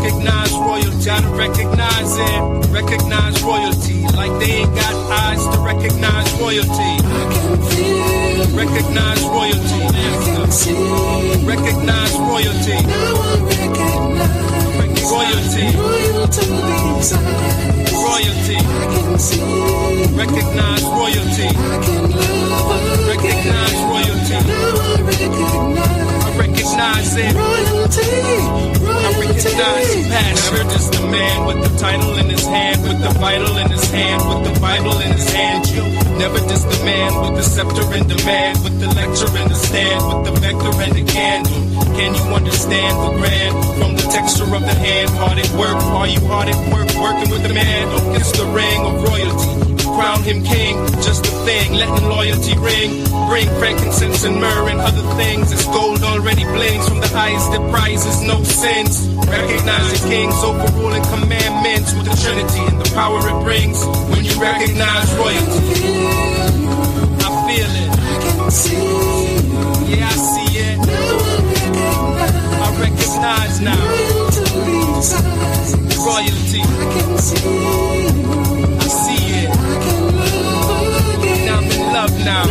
recognize royalty. Gotta recognize it. Recognize royalty. Like they ain't got eyes to recognize royalty. I can feel. Recognize royalty. I can see. Recognize royalty. Now I recognize royalty. Royalty's eyes. Royalty. I can see. Recognize royalty. I can love. Recognize royalty. Now I recognize. I recognize it. Royalty. I recognize passion. Never just the man with the title in his hand, with the vital in his hand, with the Bible in his hand. You never just the man with the scepter in demand, with the lecture in the stand, with the vector and the candle. Can you understand the grand from the texture of the hand? Hard at work, are you hard at work? Working with the man, it's the ring of royalty. Crown him king, just a thing, letting loyalty ring. Bring frankincense and myrrh and other things. It's gold already blings from the highest that prizes no sins. Recognize the king's overruling commandments with the Trinity and the power it brings. When you recognize royalty, I feel it. I can see. Yeah, I see it. I recognize now. Royalty. I can see. I see it. Now I'm in love now.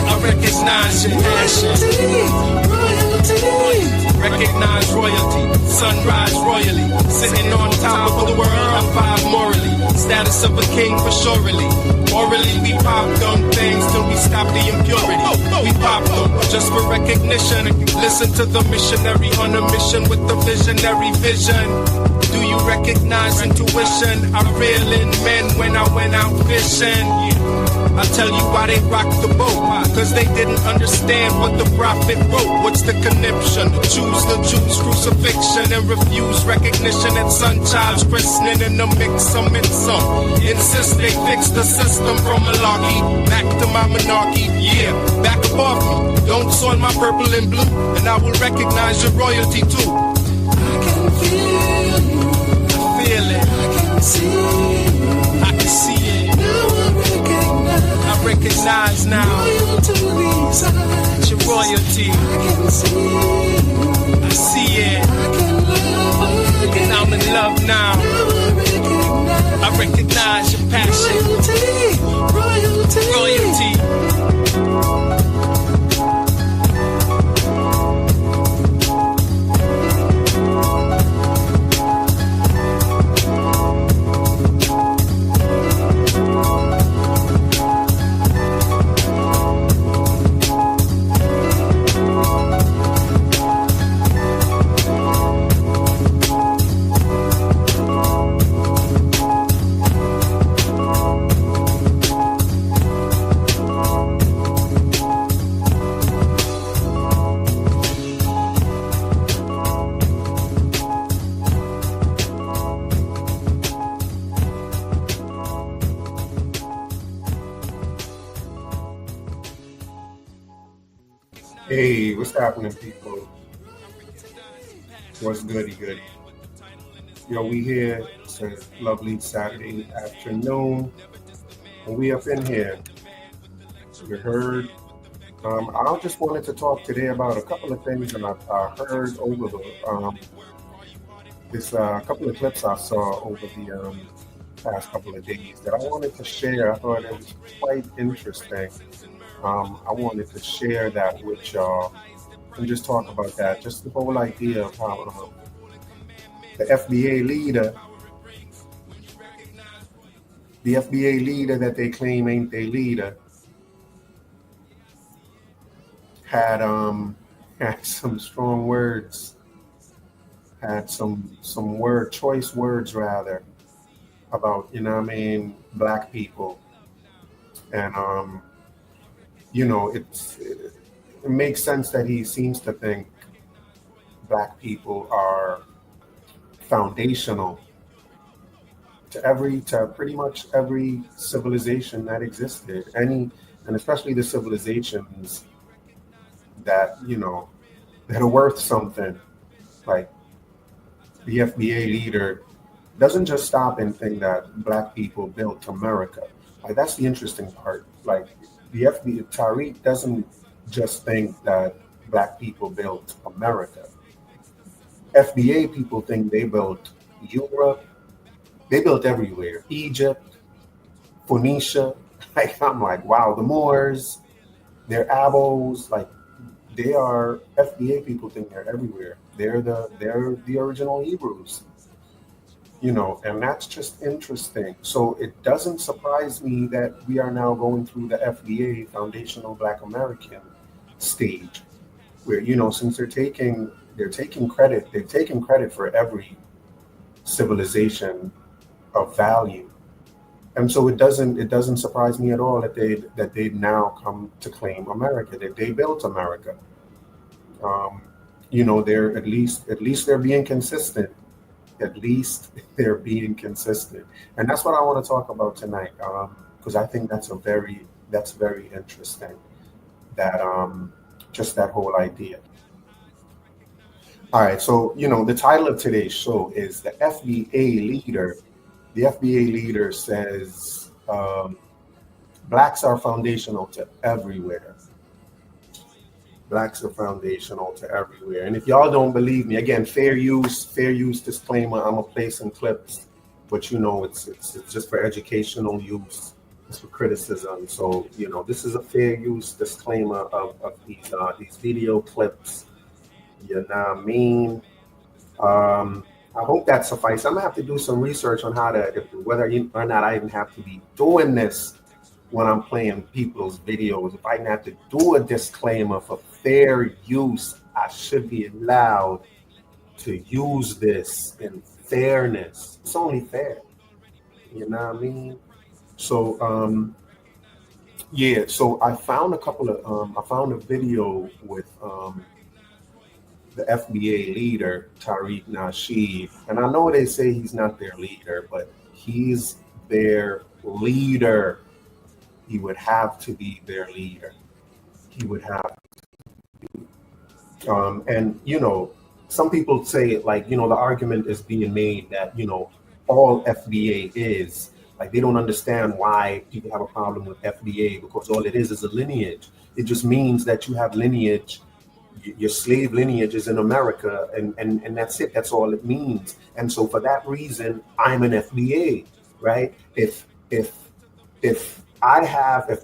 I recognize your passion. Recognize royalty. Sunrise royally. Sitting on top of the world. I'm five morally. Status of a king for surely. Morally we pop dumb things till we stop the impurity. We pop them just for recognition. Listen to the missionary on a mission with the visionary vision. Do you recognize intuition? I reel in men when I went out fishing. I'll tell you why they rocked the boat. Cause they didn't understand what the prophet wrote. What's the conniption? Choose the Jews' crucifixion and refuse recognition at son child's christening in the mix some and some. Insist they fix the system from malarkey back to my monarchy. Yeah, back up off me. Don't soil my purple and blue, and I will recognize your royalty too. I can feel you. I feel it. I can see. I can see it. Now I recognize now. Royalty's eyes. Your royalty. I can see. I see it. I can love again. And I'm in love now. I recognize your passion. Royalty. Royalty. Hey, what's happening, people? What's goody goody? Yo, we here. It's a lovely Saturday afternoon, and we up in here. You heard? I just wanted to talk today about a couple of things that I heard over the this couple of clips I saw over the past couple of days that I wanted to share. I thought it was quite interesting. I wanted to share that with y'all and just talk about that. Just the whole idea of how the FBA leader that they claim ain't their leader, had some strong words, had some choice words rather about, black people. And it makes sense that he seems to think black people are foundational to pretty much every civilization that existed, and especially the civilizations that that are worth something. Like the FBA leader doesn't just stop and think that black people built America. Like, that's the interesting part. Like, the FBA, Tariq doesn't just think that black people built America. FBA people think they built Europe, they built everywhere, Egypt, Phoenicia. Like I'm like, wow, the Moors, they're Abos, like they are FBA people think they're everywhere. They're the original Hebrews, and that's just interesting. So it doesn't surprise me that we are now going through the FBA Foundational Black American stage, where since they've taken credit for every civilization of value. And so it doesn't surprise me at all that they now come to claim America, that they built America. They're at least they're being consistent. At least they're being consistent, and that's what I want to talk about tonight. Because I think that's very interesting. That just that whole idea. All right, so the title of today's show is the FBA leader. The FBA leader says blacks are foundational to everywhere. Blacks are foundational to everywhere. And if y'all don't believe me, again, fair use disclaimer. I'm gonna play some clips, but it's just for educational use. It's for criticism. So this is a fair use disclaimer of these video clips. You know what I mean? I hope that suffices. I'm gonna have to do some research on whether or not I even have to be doing this when I'm playing people's videos. If I have to do a disclaimer for fair use, I should be allowed to use this in fairness. It's only fair. You know what I mean? So yeah, so I found a video with the FBA leader, Tariq Nasheed. And I know they say he's not their leader, but he's their leader. He would have to be their leader. He would have to. And, some people say, like, the argument is being made that, all FBA is, like, they don't understand why people have a problem with FBA, because all it is a lineage. It just means that you have lineage. Your slave lineage is in America, and that's it. That's all it means. And so for that reason, I'm an FBA, right? If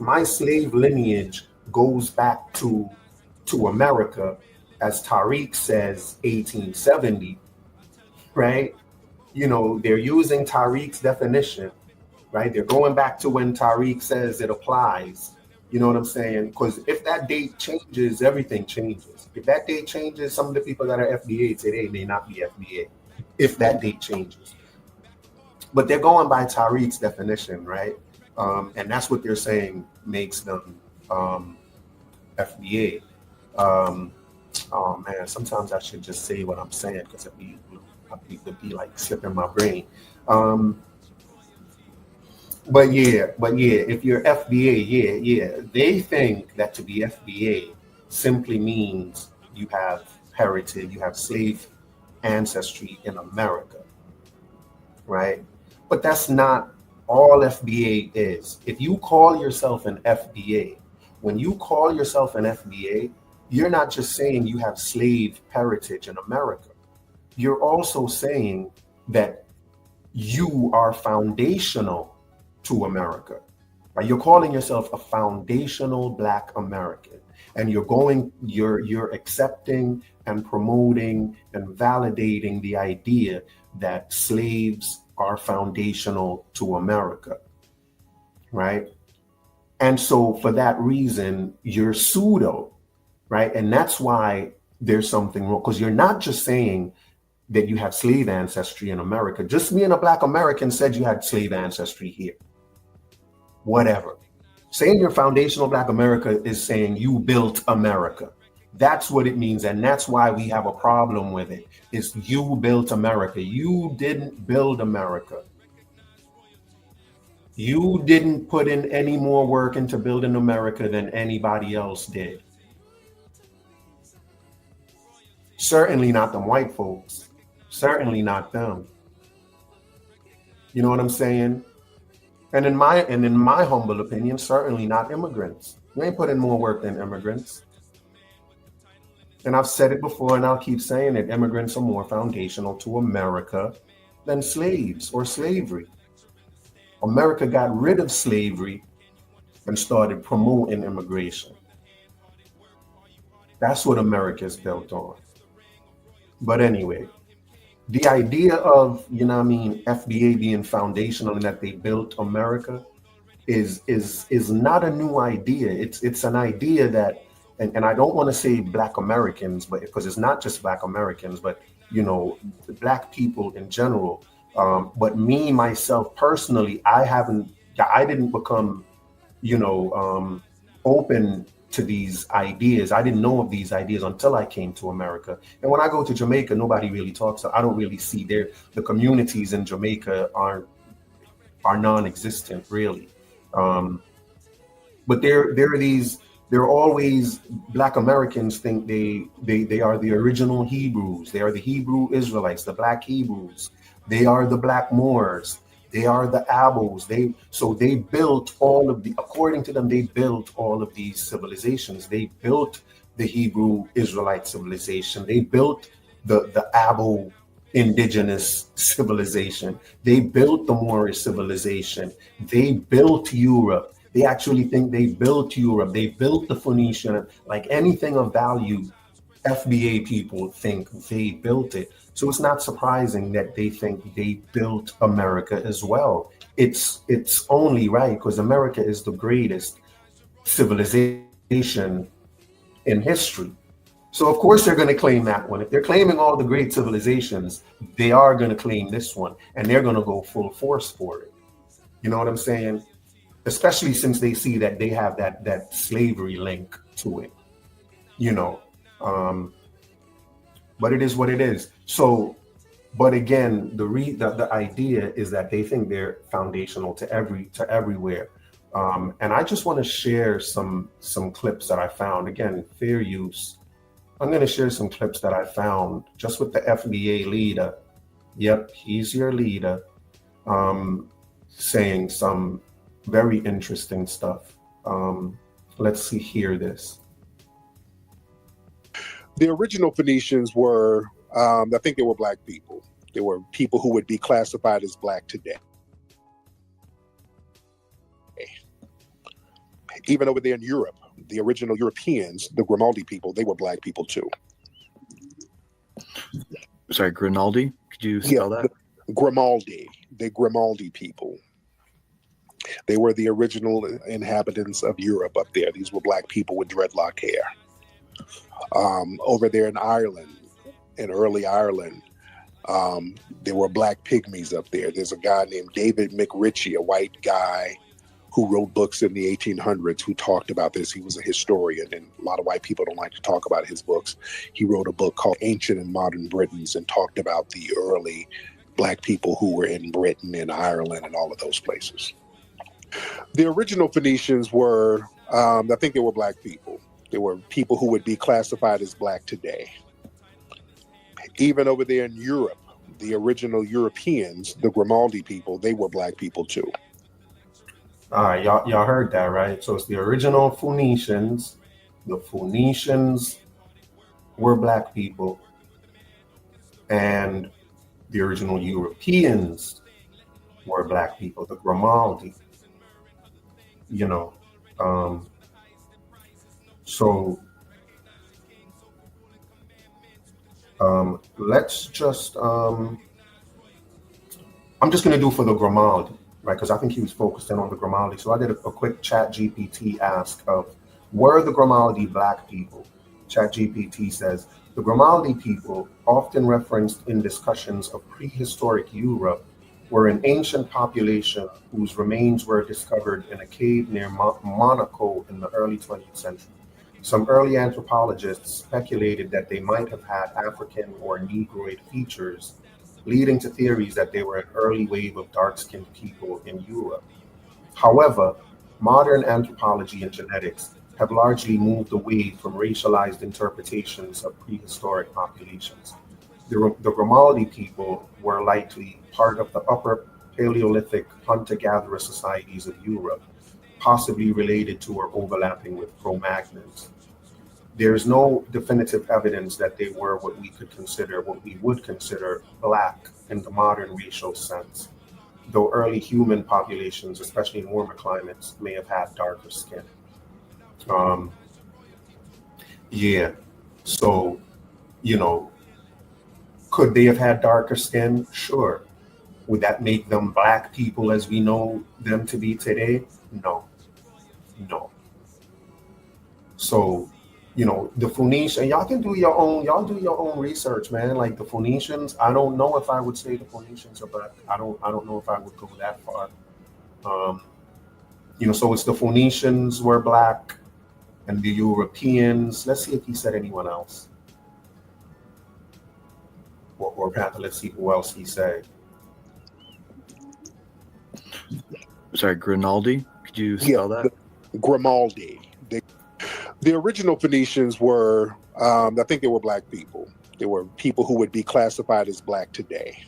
my slave lineage goes back to America, as Tariq says, 1870, right? They're using Tariq's definition, right? They're going back to when Tariq says it applies. You know what I'm saying? Because if that date changes, everything changes. If that date changes, some of the people that are FBA today may not be FBA if that date changes. But they're going by Tariq's definition, right? And that's what they're saying makes them FBA. Oh man, sometimes I should just say what I'm saying because it'd be like slipping my brain. But yeah, if you're FBA, they think that to be FBA simply means you have heritage, you have slave ancestry in America, right? But that's not all FBA is. If you call yourself an FBA, when you call yourself an FBA, you're not just saying you have slave heritage in America. You're also saying that you are foundational to America. Right? You're calling yourself a foundational Black American, and you're accepting and promoting and validating the idea that slaves are foundational to America, right? And so for that reason, you're pseudo, right? And that's why there's something wrong, because you're not just saying that you have slave ancestry in America. Just being a Black American said you had slave ancestry here. Whatever. Saying you're foundational Black America is saying you built America. That's what it means. And that's why we have a problem with it. Is you built America. You didn't build America. You didn't put in any more work into building America than anybody else did. Certainly not them white folks. Certainly not them. You know what I'm saying? And in my humble opinion, certainly not immigrants. You ain't put in more work than immigrants. And I've said it before and I'll keep saying it, immigrants are more foundational to America than slaves or slavery. America got rid of slavery and started promoting immigration. That's what America is built on. But anyway, the idea of, FBA being foundational and that they built America is not a new idea. It's an idea that, and I don't want to say Black Americans, but because it's not just Black Americans, but Black people in general. But me myself personally, I didn't become open to these ideas. I didn't know of these ideas until I came to America. And when I go to Jamaica, nobody really talks. I don't really see the communities in Jamaica are non-existent really. But there are always Black Americans think they are the original Hebrews. They are the Hebrew Israelites, the Black Hebrews. They are the Black Moors. They are the Abos. They built according to them, they built all of these civilizations. They built the Hebrew Israelite civilization. They built the Abo indigenous civilization. They built the Moorish civilization. They built Europe. They actually think they built Europe. They built the Phoenician. Like anything of value, FBA people think they built it. So it's not surprising that they think they built America as well. It's only right because America is the greatest civilization in history. So of course they're going to claim that one. If they're claiming all the great civilizations, they are going to claim this one, and they're going to go full force for it. You know what I'm saying? Especially since they see that they have that slavery link to it. But it is what it is. So, but again, the idea is that they think they're foundational to everywhere. And I just want to share some clips that I found. Again, fair use. I'm going to share some clips that I found just with the FBA leader. Yep, he's your leader, saying some very interesting stuff. Let's hear this. The original Phoenicians were, I think they were Black people. They were people who would be classified as Black today. Even over there in Europe, the original Europeans, the Grimaldi people, they were Black people too. Sorry, Grimaldi? Could you spell that? The Grimaldi people. They were the original inhabitants of Europe up there. These were Black people with dreadlock hair. Over there in Ireland, in early Ireland, there were Black pygmies up there. There's a guy named David McRitchie, a white guy who wrote books in the 1800s who talked about this. He was a historian, and a lot of white people don't like to talk about his books. He wrote a book called Ancient and Modern Britons and talked about the early Black people who were in Britain and Ireland and all of those places. The original Phoenicians were, I think they were Black people. They were people who would be classified as Black today. Even over there in Europe, the original Europeans, the Grimaldi people, they were Black people too. All right, y'all heard that, right? So it's the original Phoenicians. The Phoenicians were Black people, and the original Europeans were Black people, the Grimaldi. Let's just, I'm just going to do for the Grimaldi, right? Because I think he was focused in on the Grimaldi. So I did a quick chat GPT ask of, were the Grimaldi Black people? Chat GPT says, the Grimaldi people, often referenced in discussions of prehistoric Europe, were an ancient population whose remains were discovered in a cave near Monaco in the early 20th century. Some early anthropologists speculated that they might have had African or Negroid features, leading to theories that they were an early wave of dark-skinned people in Europe. However, modern anthropology and genetics have largely moved away from racialized interpretations of prehistoric populations. The Grimaldi people were likely part of the upper Paleolithic hunter-gatherer societies of Europe, possibly related to or overlapping with Cro-Magnons. there's no definitive evidence that they were what we would consider black in the modern racial sense, though early human populations, especially in warmer climates, may have had darker skin. Um, yeah, so, you know, could they have had darker skin? Sure. Would that make them black people as we know them to be today? No, no. So, the Phoenician, y'all can do y'all do your own research, man. Like the Phoenicians, I don't know if I would say the Phoenicians are black. I don't know if I would go that far. Um, so it's the Phoenicians were black and the Europeans. Let's see if he said anyone else. Or rather, let's see who else he said. Sorry, Grimaldi? Could you spell that? Grimaldi. The original Phoenicians were, I think they were black people. They were people who would be classified as black today.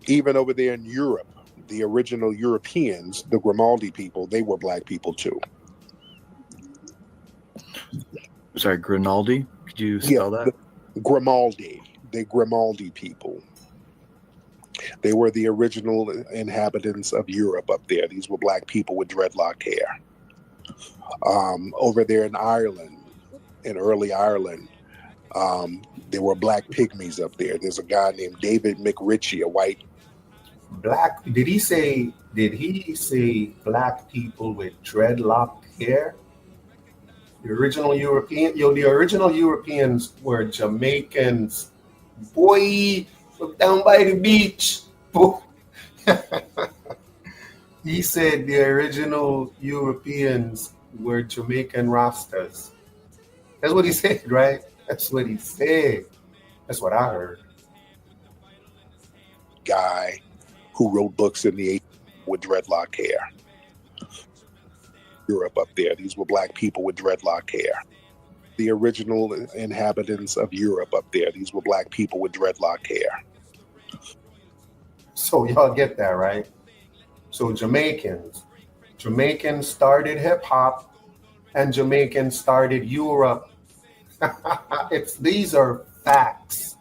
Even over there in Europe, the original Europeans, the Grimaldi people, they were black people too. Sorry, Grimaldi? Could you spell that? Grimaldi. The Grimaldi people. They were the original inhabitants of Europe up there. These were black people with dreadlock hair. Over there in Ireland, in early Ireland, there were black pygmies up there. There's a guy named David McRitchie, a white. Black, did he say black people with dreadlock hair? The original Europeans were Jamaicans. Boy, from down by the beach. He said the original Europeans were Jamaican Rastas. That's what he said, right? That's what he said. That's what I heard. Guy who wrote books in the 80s with dreadlock hair. Europe up there. These were black people with dreadlock hair. The original inhabitants of Europe up there. These were black people with dreadlock hair. So y'all get that, right? So Jamaicans started hip hop and Jamaicans started Europe. These are facts.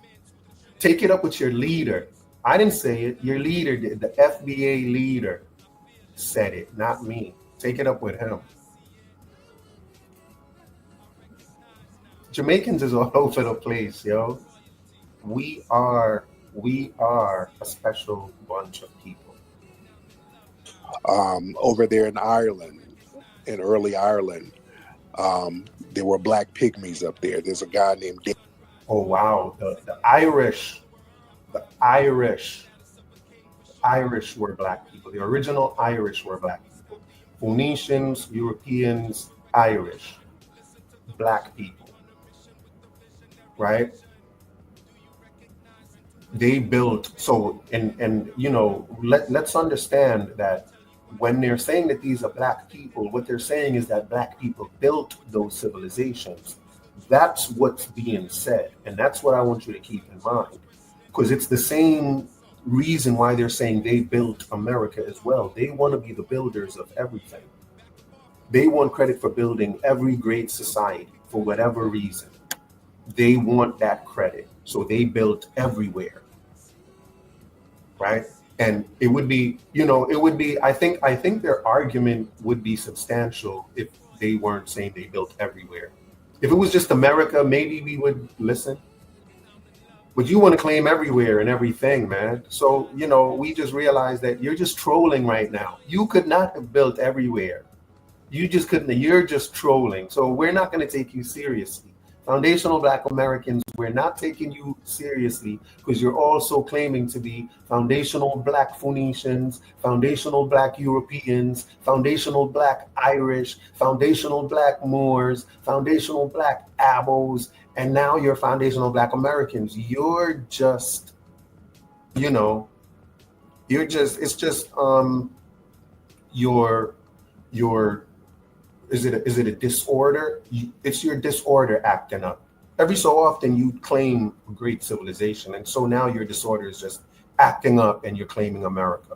Take it up with your leader. I didn't say it. Your leader did. The FBA leader said it, not me. Take it up with him. Jamaicans is all over the place, yo. We are a special bunch of people. Over there in Ireland, in early Ireland, there were black pygmies up there. There's a guy named David. Oh wow, the Irish were black people. The original Irish were black people. Phoenicians, Europeans, Irish, black people, right? They built, so, and let's understand that when they're saying that these are black people, what they're saying is that black people built those civilizations. That's what's being said. And that's what I want you to keep in mind, because it's the same reason why they're saying they built America as well. They want to be the builders of everything. They want credit for building every great society for whatever reason. They want that credit. So they built everywhere. Right? And it would be, I think their argument would be substantial if they weren't saying they built everywhere. If it was just America, maybe we would listen. But you want to claim everywhere and everything, man. So, we just realized that you're just trolling right now. You could not have built everywhere. You just couldn't. You're just trolling. So we're not going to take you seriously. Foundational Black Americans, we're not taking you seriously because you're also claiming to be foundational Black Phoenicians, foundational Black Europeans, foundational Black Irish, foundational Black Moors, foundational Black Abos, and now you're foundational Black Americans. You're just, it's just your is it a disorder? It's your disorder acting up. Every so often you claim great civilization, and so now your disorder is just acting up and you're claiming America.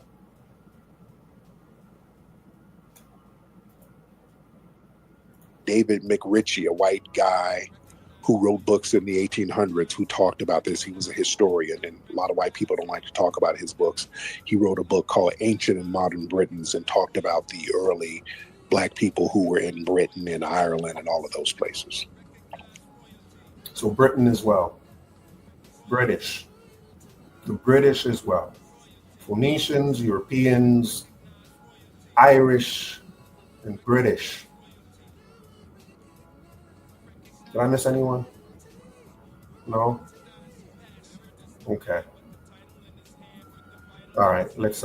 David McRitchie, a white guy who wrote books in the 1800s who talked about this. He was a historian, and a lot of white people don't like to talk about his books. He wrote a book called Ancient and Modern Britons and talked about the early black people who were in Britain and Ireland and all of those places. So Britain as well. British. The British as well. Phoenicians, Europeans, Irish, and British. Did I miss anyone? No? Okay. All right, let's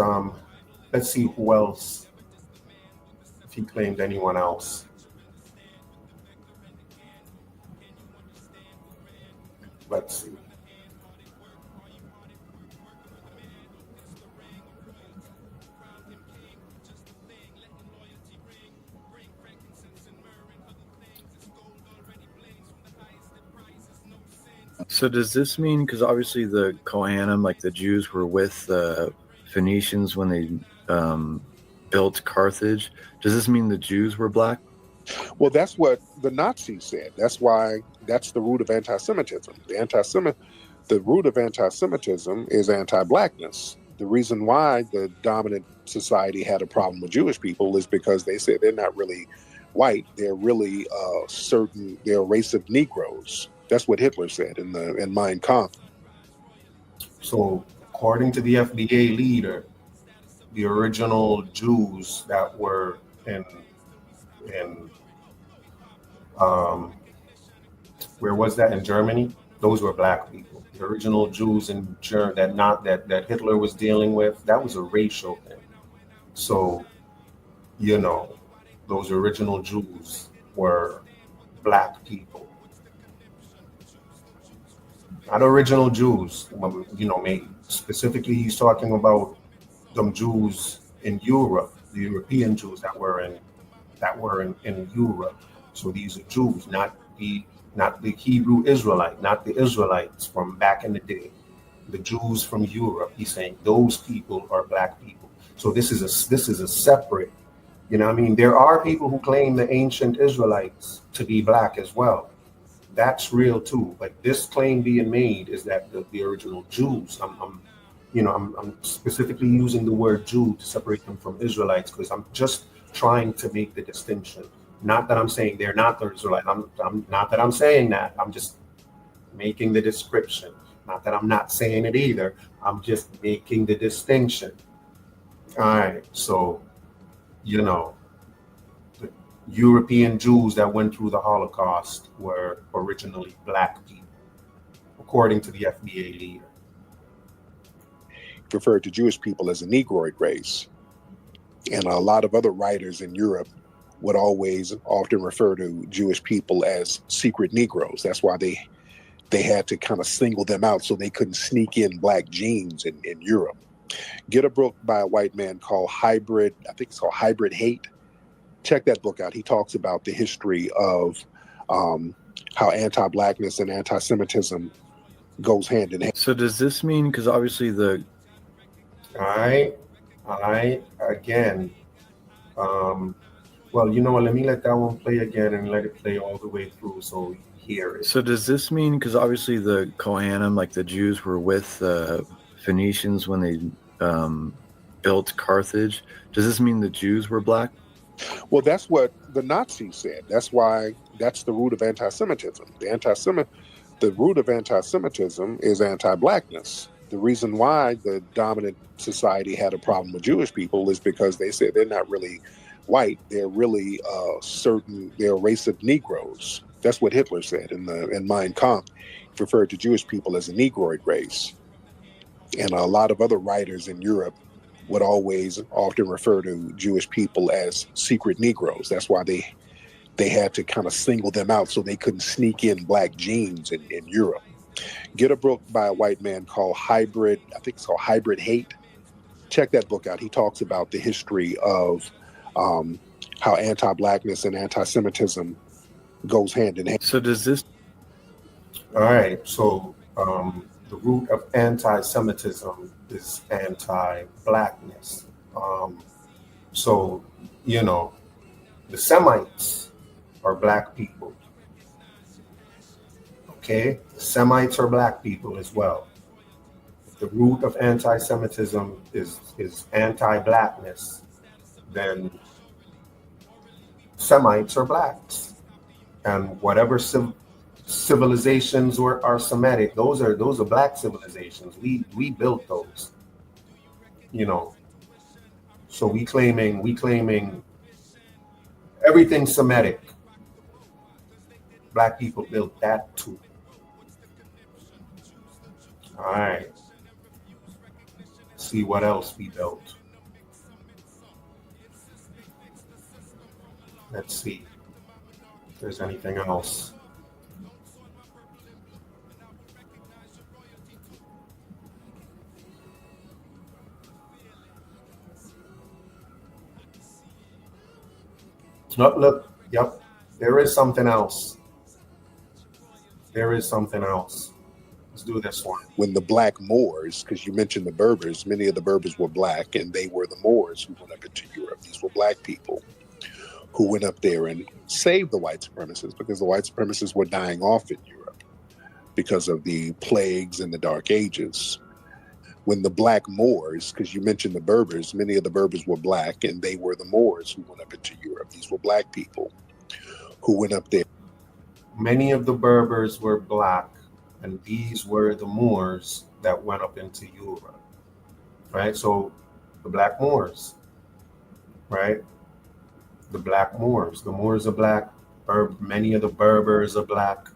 see who else, if he claimed anyone else. Let's see. So does this mean, because obviously the Kohanim, like the Jews, were with the Phoenicians when they built Carthage? Does this mean the Jews were black? Well, that's what the Nazis said. That's why that's the root of anti-Semitism. The root of anti-Semitism is anti-blackness. The reason why the dominant society had a problem with Jewish people is because they said they're not really white. They're really they're a race of Negroes. That's what Hitler said in Mein Kampf. So according to the FBA leader, the original Jews that were in where was that, in Germany? Those were black people. The original Jews in Germany that Hitler was dealing with, that was a racial thing. So, those original Jews were black people. Not original Jews, specifically he's talking about them Jews in Europe, the European Jews that were in Europe. So these are Jews, not the Hebrew Israelite, not the Israelites from back in the day. The Jews from Europe, he's saying those people are black people. So this is a separate, there are people who claim the ancient Israelites to be black as well. That's real too. But this claim being made is that the original Jews, I'm specifically using the word Jew to separate them from Israelites because I'm just trying to make the distinction. Not that I'm saying they're not the Israelites. I'm not that I'm saying that. I'm just making the description. Not that I'm not saying it either. I'm just making the distinction. All right. So, the European Jews that went through the Holocaust were originally black people, according to the FBA leader. Referred to Jewish people as a Negroid race. And a lot of other writers in Europe would often refer to Jewish people as secret Negroes. That's why they had to kind of single them out so they couldn't sneak in black genes in Europe. Get a book by a white man called Hybrid Hate. Check that book out. He talks about the history of how anti-blackness and anti-Semitism goes hand in hand. So does this mean, because obviously the... Again, well, let me let that one play again and let it play all the way through so you hear it. So does this mean, because obviously the Kohanim, like the Jews, were with the Phoenicians when they built Carthage? Does this mean the Jews were black? Well, that's what the Nazis said. That's why that's the root of anti-Semitism. The root of anti-Semitism is anti-blackness. The reason why the dominant society had a problem with Jewish people is because they said they're not really white. They're really they're a race of Negroes. That's what Hitler said in Mein Kampf. He referred to Jewish people as a Negroid race. And a lot of other writers in Europe would often refer to Jewish people as secret Negroes. That's why they had to kind of single them out so they couldn't sneak in black genes in Europe. Get a book by a white man called Hybrid Hate. Check that book out. He talks about the history of how anti-blackness and anti-Semitism goes hand in hand. So does this... All right. So the root of anti-Semitism is anti-blackness. So, the Semites are black people. Okay? Semites are black people as well. If the root of anti-Semitism is anti-blackness, then Semites are blacks. And whatever civilizations are Semitic, those are black civilizations. We built those, you know. So we claiming everything Semitic. Black people built that too. All right. See what else we built. Let's see if there's anything else. Look. Yep. There is something else. There is something else. Let's do this one. When the black Moors, because you mentioned the Berbers, many of the Berbers were black, and they were the Moors who went up into Europe. These were black people who went up there and saved the white supremacists, because the white supremacists were dying off in Europe because of the plagues and the Dark Ages. When the black Moors, because you mentioned the Berbers, many of the Berbers were black, and they were the Moors who went up into Europe. These were black people who went up there. Many of the Berbers were black, and these were the Moors that went up into Europe, right? So the black Moors, right? The black Moors. The Moors are black. Many of the Berbers are black.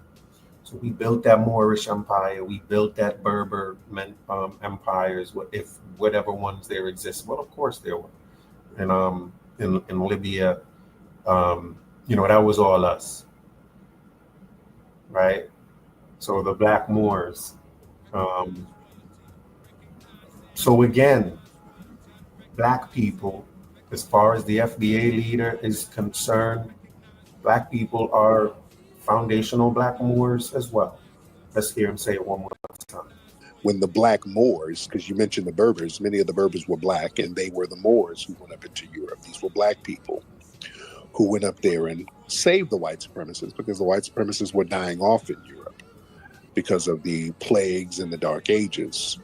So we built that Moorish empire. We built that Berber empires, if whatever ones there exist. Well, of course there were. And in Libya, that was all us, right? So the black Moors. So again, black people, as far as the FBA leader is concerned, black people are foundational black Moors as well. Let's hear him say it one more time. When the black Moors, because you mentioned the Berbers, many of the Berbers were black, and they were the Moors who went up into Europe. These were black people who went up there and saved the white supremacists, because the white supremacists were dying off in Europe because of the plagues and the Dark Ages.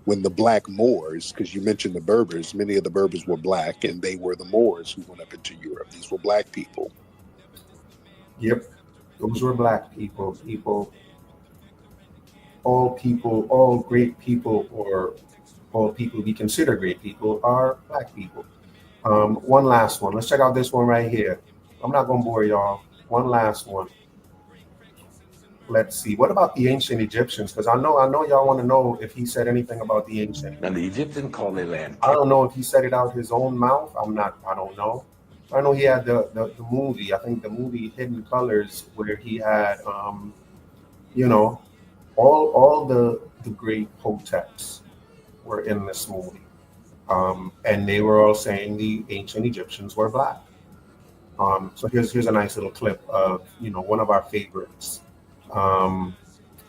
When the black Moors, because you mentioned the Berbers, many of the Berbers were black, and they were the Moors who went up into Europe. These were black people. Yep, those were black people. All great people, or all people we consider great people, are black people. One last one. Let's check out this one right here. I'm not gonna bore y'all. One last one. Let's see. What about the ancient Egyptians? Because I know y'all want to know if he said anything about the ancient. And the Egyptians call their land. I don't know if he said it out his own mouth. I don't know. I know he had the movie. I think the movie Hidden Colors, where he had all the great hoteps were in this movie. And they were all saying the ancient Egyptians were black. So here's a nice little clip of one of our favorites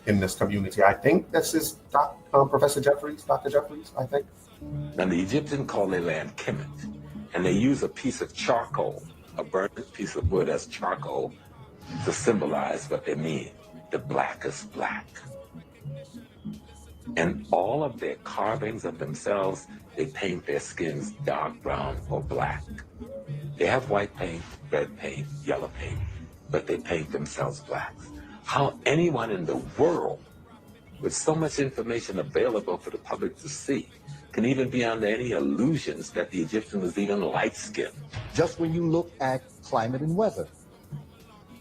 in this community. I think this is Professor Jeffries, Dr. Jeffries, I think. And the Egyptians call their land Kemet, and they use a piece of charcoal, a burnt piece of wood as charcoal, to symbolize what they mean, the blackest black. And all of their carvings of themselves, they paint their skins dark brown or black. They have white paint, red paint, yellow paint, but they paint themselves black. How anyone in the world, with so much information available for the public to see, can even be under any illusions that the Egyptian was even light-skinned? Just when you look at climate and weather,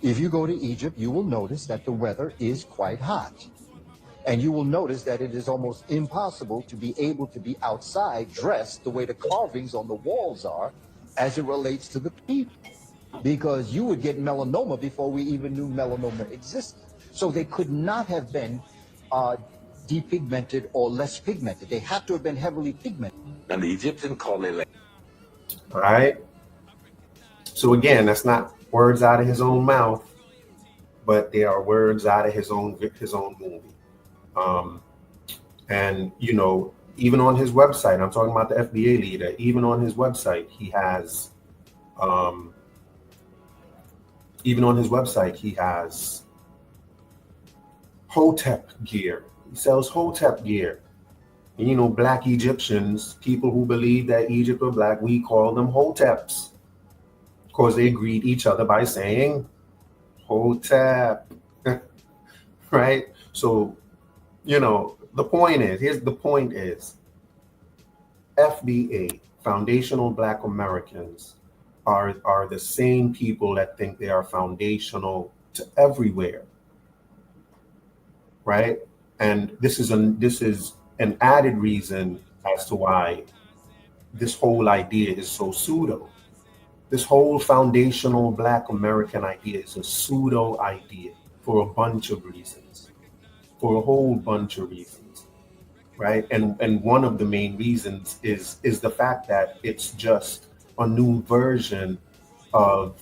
if you go to Egypt, you will notice that the weather is quite hot. And you will notice that it is almost impossible to be able to be outside dressed the way the carvings on the walls are as it relates to the people. Because you would get melanoma before we even knew melanoma existed. So they could not have been depigmented or less pigmented. They have to have been heavily pigmented. And the Egyptians call their land. All right. So again, that's not words out of his own mouth, but they are words out of his own movie. And even on his website, I'm talking about the FBA leader, even on his website, he has Even on his website, he has Hotep gear. He sells Hotep gear. And, you know, black Egyptians, people who believe that Egypt were black, we call them Hoteps. Of course, they greet each other by saying Hotep, right? So, you know, the point is, FBA, Foundational Black Americans, are the same people that think they are foundational to everywhere, right? And this is an added reason as to why this whole idea is so pseudo. This whole foundational Black American idea is a pseudo idea for a bunch of reasons, for a whole bunch of reasons, right? And one of the main reasons is the fact that it's just a new version of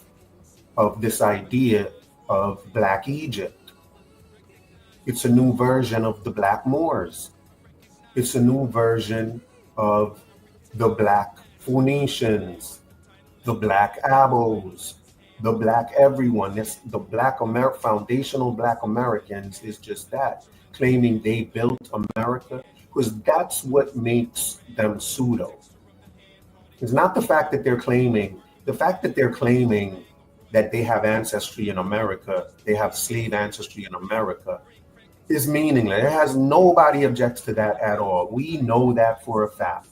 this idea of Black Egypt. It's a new version of the Black Moors. It's a new version of the Black Phoenicians, the Black Abos, the Black everyone. It's the foundational Black Americans is just that, claiming they built America, because that's what makes them pseudo. It's not the fact that they're claiming that they have ancestry in America, they have slave ancestry in America, is meaningless. It has nobody objects to that at all. We know that for a fact.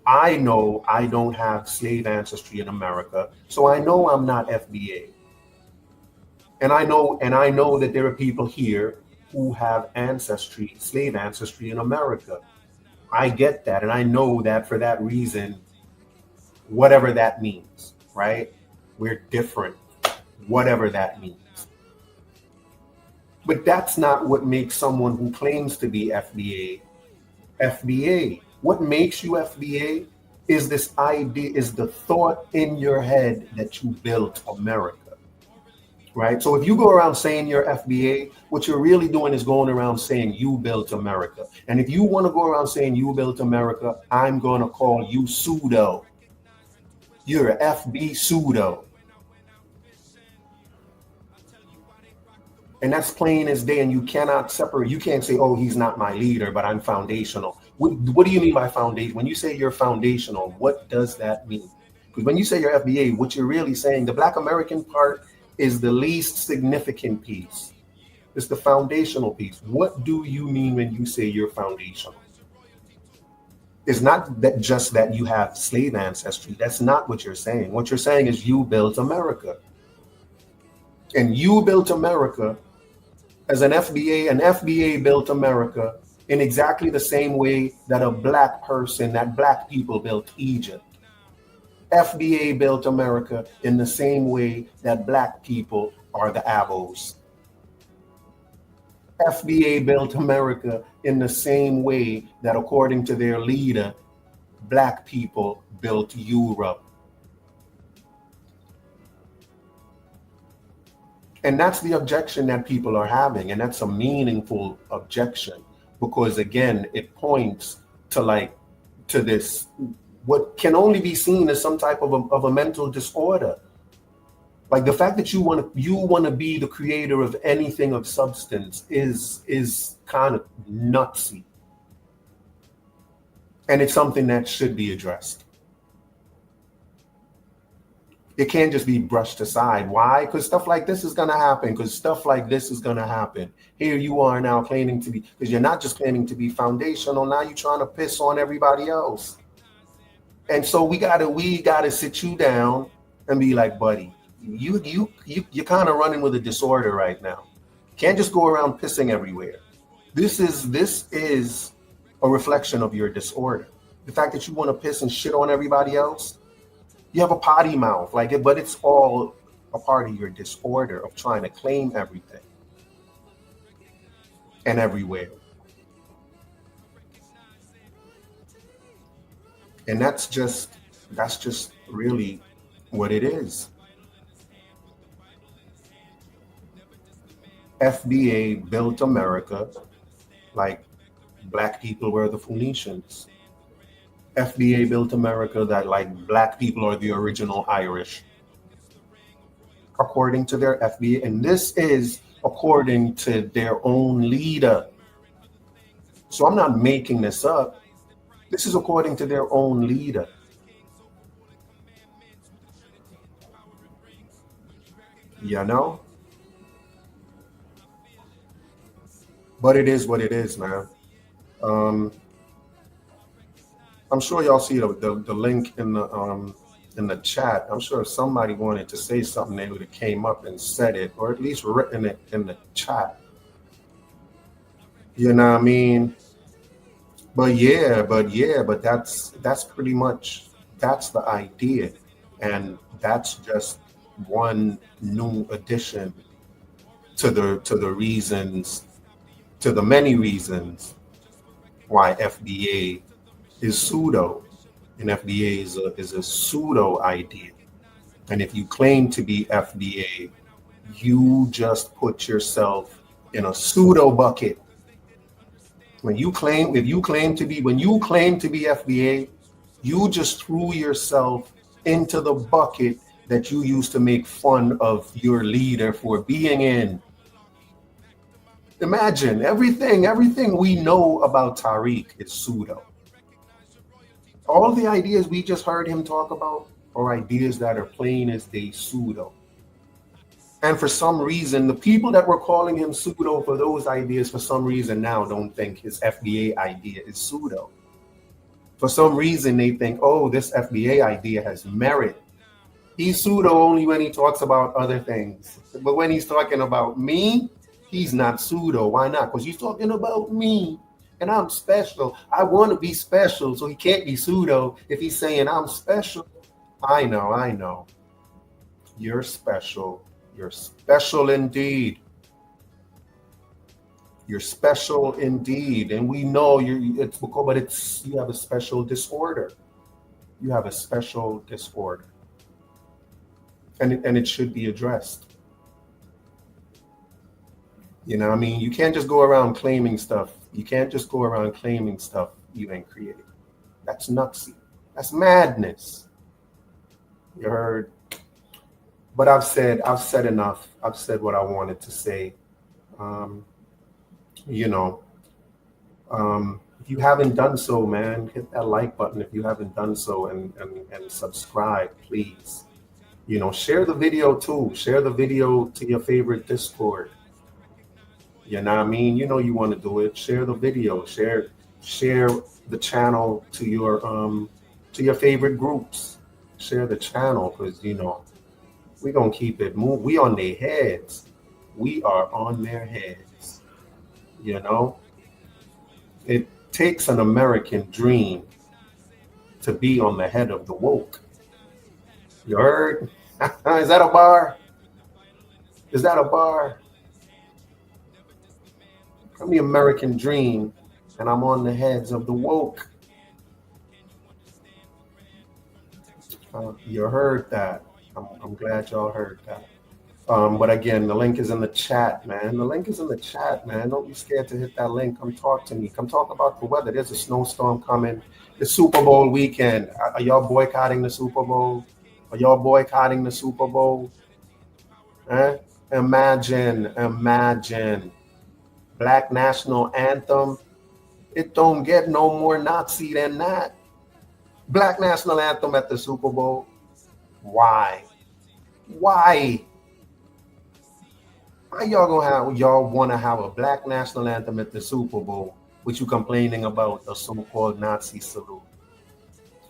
I know I don't have slave ancestry in America, so I know I'm not FBA. And I know that there are people here who have slave ancestry in America. I get that, and I know that for that reason, whatever that means, right? We're different, whatever that means. But that's not what makes someone who claims to be FBA, FBA. What makes you FBA is this idea, is the thought in your head that you built America, right? So if you go around saying you're FBA, what you're really doing is going around saying you built America. And if you want to go around saying you built America, I'm going to call you pseudo. You're a FB pseudo. And that's plain as day, and you cannot separate. You can't say, oh, he's not my leader, but I'm foundational. What do you mean by foundation? When you say you're foundational, what does that mean? Because when you say you're FBA, what you're really saying, the Black American part is the least significant piece. It's the foundational piece. What do you mean when you say you're foundational? It's not that just that you have slave ancestry. That's not what you're saying. What you're saying is you built America. And you built America as an FBA built America in exactly the same way that that Black people built Egypt. FBA built America in the same way that Black people are the Abos. FBA built America in the same way that, according to their leader, Black people built Europe. And that's the objection that people are having. And that's a meaningful objection because, again, it points to this, what can only be seen as some type of a mental disorder. Like the fact that you want to be the creator of anything of substance is kind of nutsy. And it's something that should be addressed. It can't just be brushed aside. Why? Because stuff like this is going to happen. Here you are now claiming to be, because you're not just claiming to be foundational. Now you're trying to piss on everybody else. And so we gotta sit you down and be like, buddy, you're kind of running with a disorder right now. You can't just go around pissing everywhere. This is a reflection of your disorder. The fact that you want to piss and shit on everybody else. You have a potty mouth, but it's all a part of your disorder of trying to claim everything and everywhere. And that's just really what it is. FBA built America like Black people were the Phoenicians. FBA built America that like Black people are the original Irish. according to their FBA. And this is according to their own leader. So I'm not making this up. This is according to their own leader. You know? But it is what it is, man. I'm sure y'all see the link in the chat. I'm sure if somebody wanted to say something, they would have came up and said it, or at least written it in the chat. You know what I mean? But that's pretty much, that's the idea. And that's just one new addition to the reasons, to the many reasons why FBA is pseudo. And FBA is a pseudo idea. And if you claim to be FBA, you just put yourself in a pseudo bucket. When you claim to be FBA, you just threw yourself into the bucket that you used to make fun of your leader for being in. Imagine everything we know about Tariq is pseudo. All the ideas we just heard him talk about are ideas that are plain as day pseudo. And for some reason, the people that were calling him pseudo for those ideas, for some reason now don't think his FBA idea is pseudo. For some reason, they think, oh, this FBA idea has merit. He's pseudo only when he talks about other things. But when he's talking about me, he's not pseudo. Why not? Because he's talking about me. And I'm special. I want to be special, so he can't be pseudo if he's saying I'm special. I know. You're special. You're special indeed. You're special indeed. And we know you have a special disorder. You have a special disorder. And it should be addressed. You know what I mean? You can't just go around claiming stuff. You can't just go around claiming stuff you ain't created. That's nutsy. That's madness. You heard? But I've said enough. I've said what I wanted to say. If you haven't done so, man, hit that like button if you haven't done so, and subscribe, please. Share the video too. Share the video to your favorite Discord. You know what I mean? You want to do it. Share the video. Share the channel to your favorite groups. Share the channel because we're gonna keep it moving. We on their heads. We are on their heads. It takes an American dream to be on the head of the woke. You heard? Is that a bar? Is that a bar? I'm the American dream, and I'm on the heads of the woke. You heard that. I'm glad y'all heard that. But again, the link is in the chat, man. The link is in the chat, man. Don't be scared to hit that link. Come talk to me. Come talk about the weather. There's a snowstorm coming. It's Super Bowl weekend. Are y'all boycotting the Super Bowl? Are y'all boycotting the Super Bowl? Imagine. Black national anthem. It don't get no more Nazi than that. Black national anthem at the Super Bowl. Why y'all want to have a black national anthem at the Super Bowl, but you complaining about a so-called Nazi salute?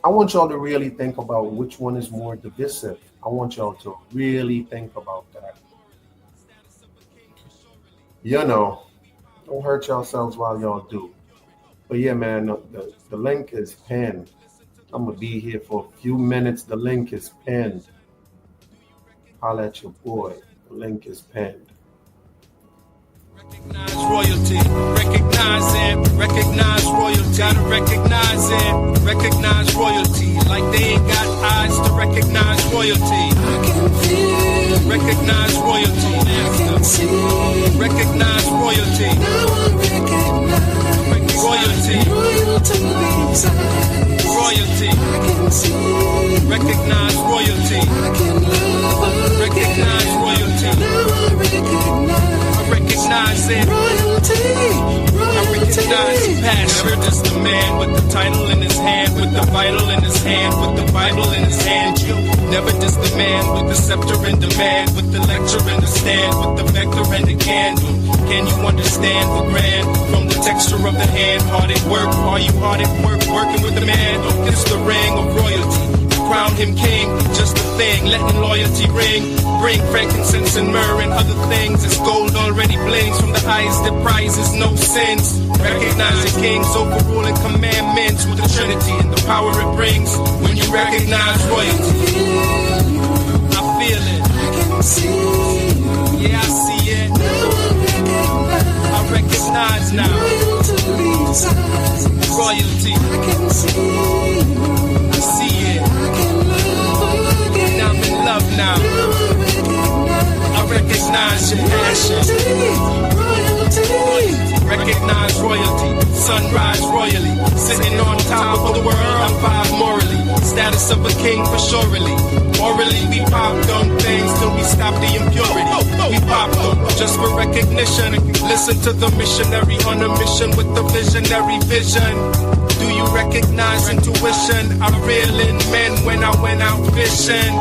I want y'all to really think about which one is more divisive. I want y'all to really think about that. Don't hurt yourselves while y'all do. But yeah, man, the link is pinned. I'm going to be here for a few minutes. The link is pinned. Holla at your boy. The link is pinned. Recognize royalty, recognize royalty, gotta recognize royalty, like they ain't got eyes to recognize royalty. I can feel, Recognize royalty, I can see, recognize royalty, now I recognize royalty, royalty inside. royalty, I can see, recognize royalty, I can love again. recognize recognize the passion. Never just the man with the title in his hand, with the vital in his hand, with the Bible in his hand. You never just the man with the scepter in demand, with the lecture and the stand, with the vector and the candle. Can you understand the grand from the texture of the hand? Hard at work, are you hard at work working with the man? It's the ring of royalty. Crown him king, just a thing, letting loyalty ring. Bring frankincense and myrrh and other things. It's gold already blings from the eyes that prizes no sins. Recognize the king's overruling commandments with the Trinity and the power it brings. When you recognize royalty, I feel it. Yeah, I see it. I recognize now. Royalty. I see it. Now I'm in love now. I recognize your passion. Recognize royalty. Sunrise royally. Sitting on top of the world. I'm five morally. Status of a king for surely. Morally, we pop dumb things till we stop the impurity. We pop them just for recognition. Listen to the missionary on a mission with the visionary vision. Do you recognize intuition? I reel in men when I went out fishing.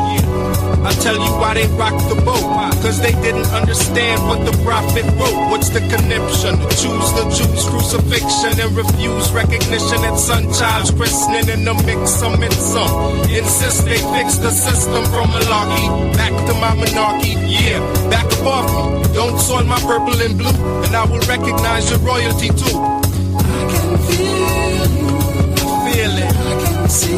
I'll tell you why they rocked the boat. Cause they didn't understand what the prophet wrote. What's the conniption? Choose the Jews' crucifixion and refuse recognition at son child's christening in the mix some and some. Insist they fix the system from malarkey back to my monarchy. Yeah, back up off me. Don't soil my purple and blue, and I will recognize your royalty too. I can feel you. I feel it. I can see you.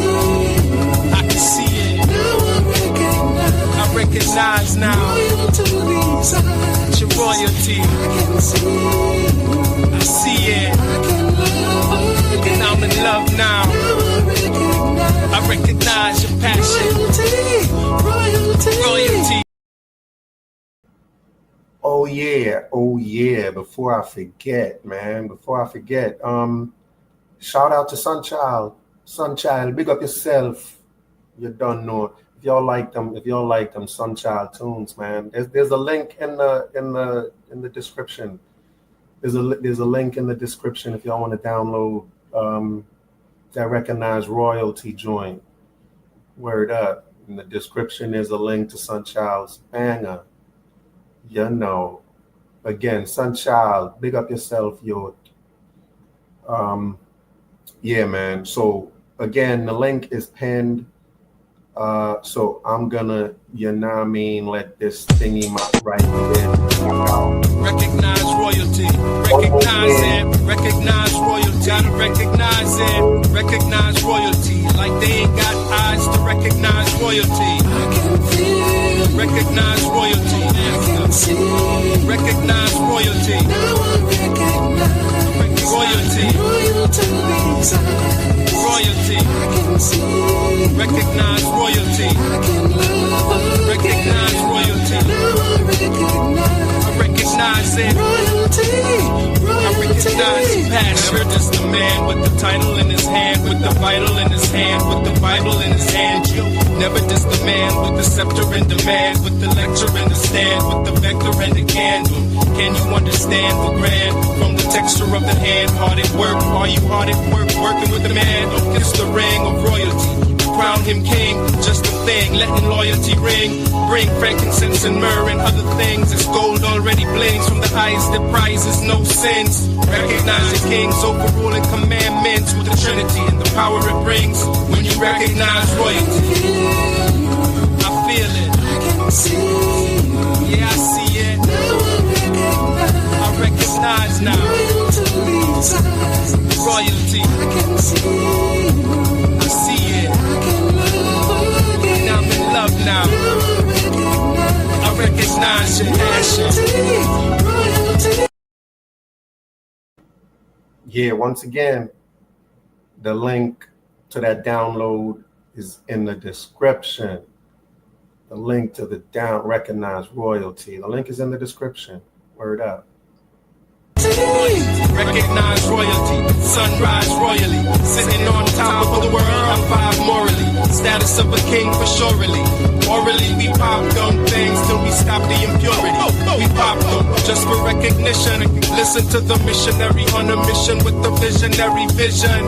I can see it. Now I recognize now. royal to these eyes. It's your royalty. I can see you. I see it. I can love again. And I'm in love now. Now I recognize your passion. royalty. Royalty. Oh yeah. Before I forget, man. Shout out to Sunchild. Sunchild, big up yourself. You don't know. If y'all like them Sunchild tunes, man. There's a link in the description. There's a link in the description if y'all want to download that Recognize Royalty joint. Word up. In the description there's a link to Sunchild's banger. You know. Again, Sunchild, big up yourself, yo. Yeah, man. So again, the link is pinned. So I'm gonna, let this thingy right here. Recognize royalty. Recognize it. Recognize royalty. Gotta recognize it. Recognize royalty. Like they ain't got eyes to recognize royalty. I can feel. Recognize royalty. I can see. Recognize royalty. Now I recognize Royalty. royal to these eyes. Royalty. I can see. Recognize royalty. I can love Recognize again. royalty. Now I recognize it. I recognize the passion. Never just a man with the title in his hand, with the vital in his hand, with the Bible in his hand. You never just a man with the scepter in demand, with the lecture and the stand, with the vector and the candle. Can you understand the grand from the texture of the hand? Hard at work, are you hard at work working with the man? It's the ring of royalty. Crown him king, just a thing, letting loyalty ring. Bring frankincense and myrrh and other things. It's gold already blings from the eyes that prizes no sins. Recognize the king's overruling commandments with the Trinity and the power it brings. When you recognize royalty, I feel it. Yeah, I see it. I recognize now. Royalty. I see it. And I'm in love now. I recognize your passion. Yeah, once again, the link to that download is in the description. The link to the Recognize Royalty. The link is in the description. Word up. Recognize royalty, sunrise royally. Sitting on top of the world, I'm five morally. Status of a king for surely. Morally, we pop dumb things till we stop the impurity. We pop them just for recognition. Listen to the missionary on a mission with the visionary vision.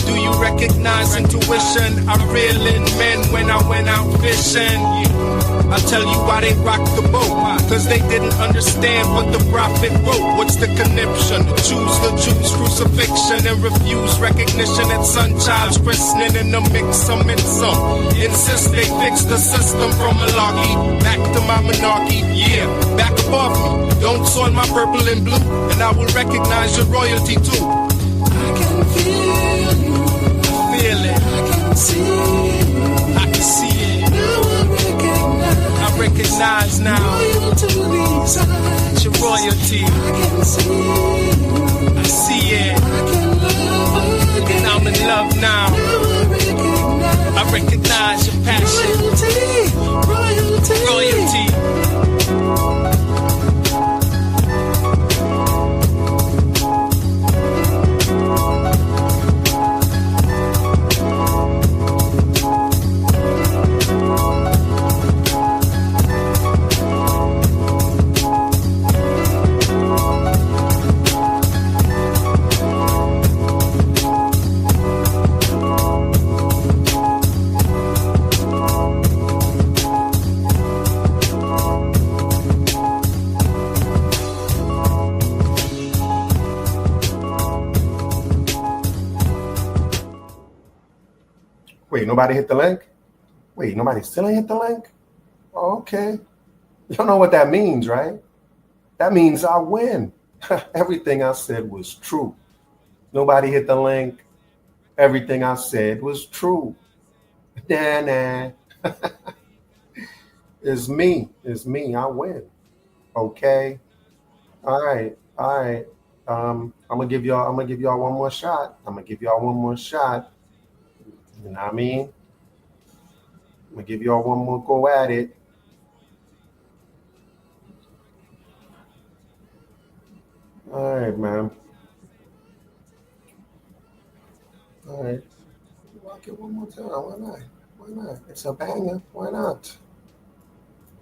Do you recognize intuition? I reel in men when I went out fishing. I'll tell you why they rocked the boat. Cause they didn't understand what the prophet wrote. What's the conniption? Choose the Jews' crucifixion and refuse recognition at son child's christening. In the mix, some and some insist they fix the system from malarkey back to my monarchy. Yeah, back above me. Don't soil my purple and blue, and I will recognize your royalty too. I can feel you. I feel it. I can see you. I can see it. Now I recognize now. Royal to these eyes. Your royalty. I can see you. I see it. I can love again. And I'm in love now. Now I recognize your passion. royalty. Royalty. Wait, nobody hit the link? Wait, nobody still ain't hit the link? Oh, okay. You know what that means, right? That means I win. Everything I said was true. Nobody hit the link. Everything I said was true. Nah. It's me. I win. Okay. All right. I'm gonna give y'all one more shot. You know what I mean? I'm gonna give y'all one more go at it. All right, man. All right. Rock it one more time. Why not? It's a banger. Why not?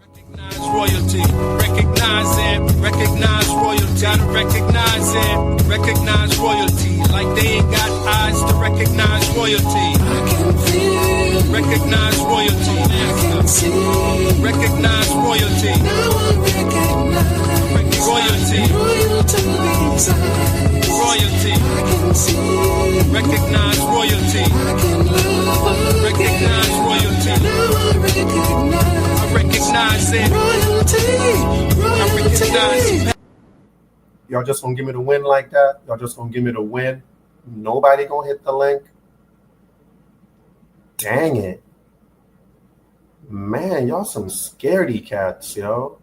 Recognize royalty, recognize it, recognize royalty, gotta recognize it, recognize royalty, like they ain't got eyes to recognize royalty. I can feel. Recognize royalty, I can see. recognize royalty, Now I recognize royalty, royal to these eyes. royalty, I can see. recognize royalty, I can love recognize again. royalty, Now I recognize it, royalty. I recognize it. Y'all just gonna give me the win like that? Y'all just gonna give me the win? Nobody gonna hit the link? Dang it. Man, y'all some scaredy cats, yo.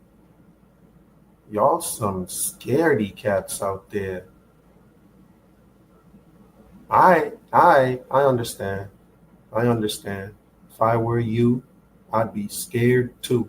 Y'all some scaredy cats out there. I understand. If I were you, I'd be scared too.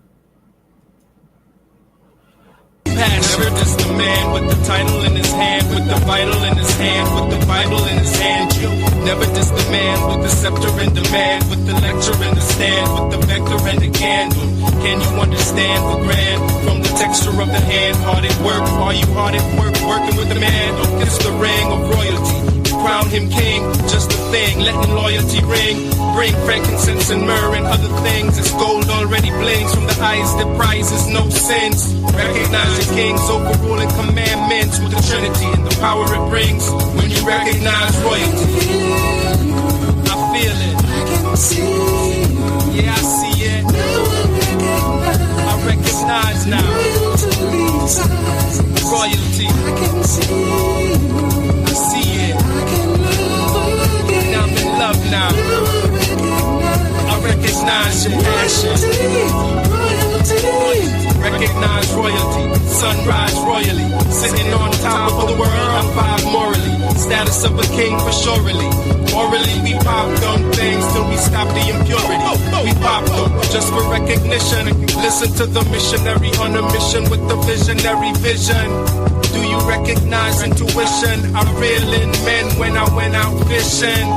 Never just the man with the title in his hand, with the vital in his hand, with the Bible in his hand. You never just the man with the scepter in demand, with the lecture in the stand, with the vector and the candle. Can you understand the grand from the texture of the hand? Hard at work, are you hard at work, working with the man? It's the ring of royalty. Crown him king, just a thing, letting loyalty ring. Bring frankincense and myrrh and other things. It's gold already blings from the eyes that prizes no sins. Recognize your kings, overruling commandments with the Trinity and the power it brings. When you recognize royalty, I feel it. Yeah, I see it. I recognize now. Royalty. I see it. Now I'm in love now. I recognize your passion. Recognize royalty, sunrise royally. Sitting on top of the world, I'm five morally. Status of a king for surely. Morally, we pop dumb things till we stop the impurity. We pop them just for recognition. Listen to the missionary on a mission with the visionary vision. Do you recognize intuition? I reel in men when I went out fishing.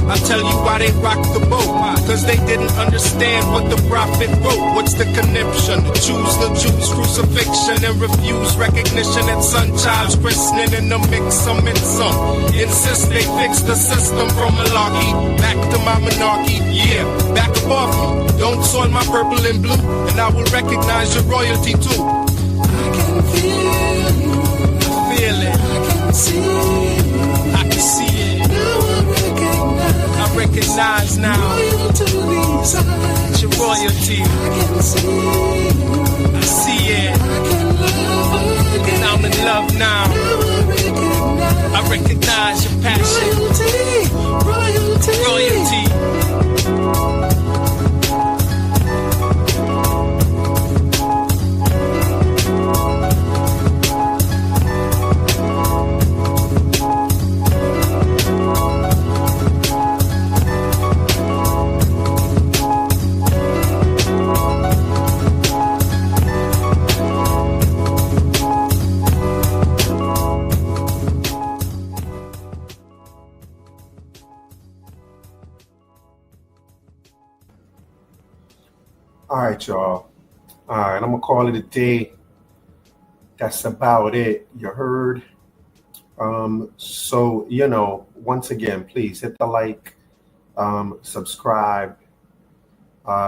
I tell you why they rocked the boat, cause they didn't understand what the prophet wrote. What's the conniption? Choose the Jews' crucifixion and refuse recognition at son child's christening. In the mix, some and some insist they fix the system from malarkey back to my monarchy. Yeah, back up off me. Don't soil my purple and blue, and I will recognize your royalty too. I can feel you. Feel it. I can see you. I can see it. Now I recognize now. Royal to these eyes. Your royalty. I can see you. I see it. I can love again. And I'm in love now. Now I recognize your passion. royalty. Royalty. All right, y'all. All right, I'm gonna call it a day. That's about it. You heard. So once again, please hit the like, subscribe,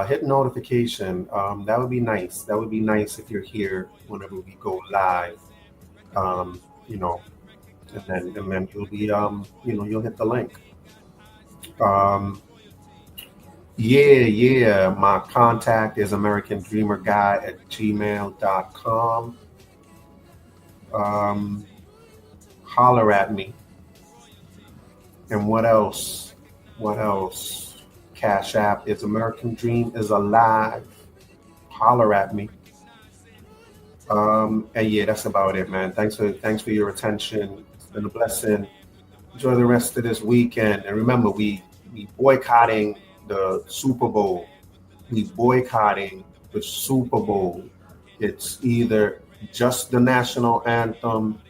hit notification. That would be nice. That would be nice if you're here whenever we go live. And then you'll be you'll hit the link. Yeah. My contact is AmericanDreamerGuy@gmail.com. Holler at me. And what else? Cash App is American Dream is alive. Holler at me. And yeah, that's about it, man. Thanks for your attention. It's been a blessing. Enjoy the rest of this weekend. And remember, we boycotting the Super Bowl. We boycotting the Super Bowl. It's either just the national anthem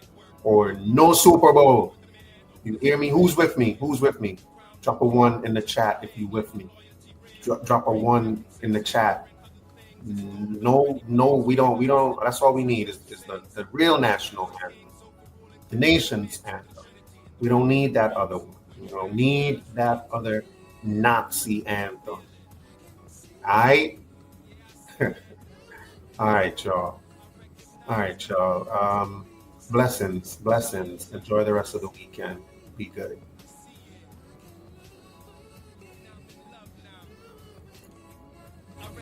or no Super Bowl. You hear me? Who's with me? Drop a 1 in the chat if you with me. Drop a 1 in the chat. No, we don't. That's all we need is the real national anthem, the nation's anthem. We don't need that other one. We don't need that other Nazi anthem. All right? All right, y'all. Blessings. Enjoy the rest of the weekend. Be good.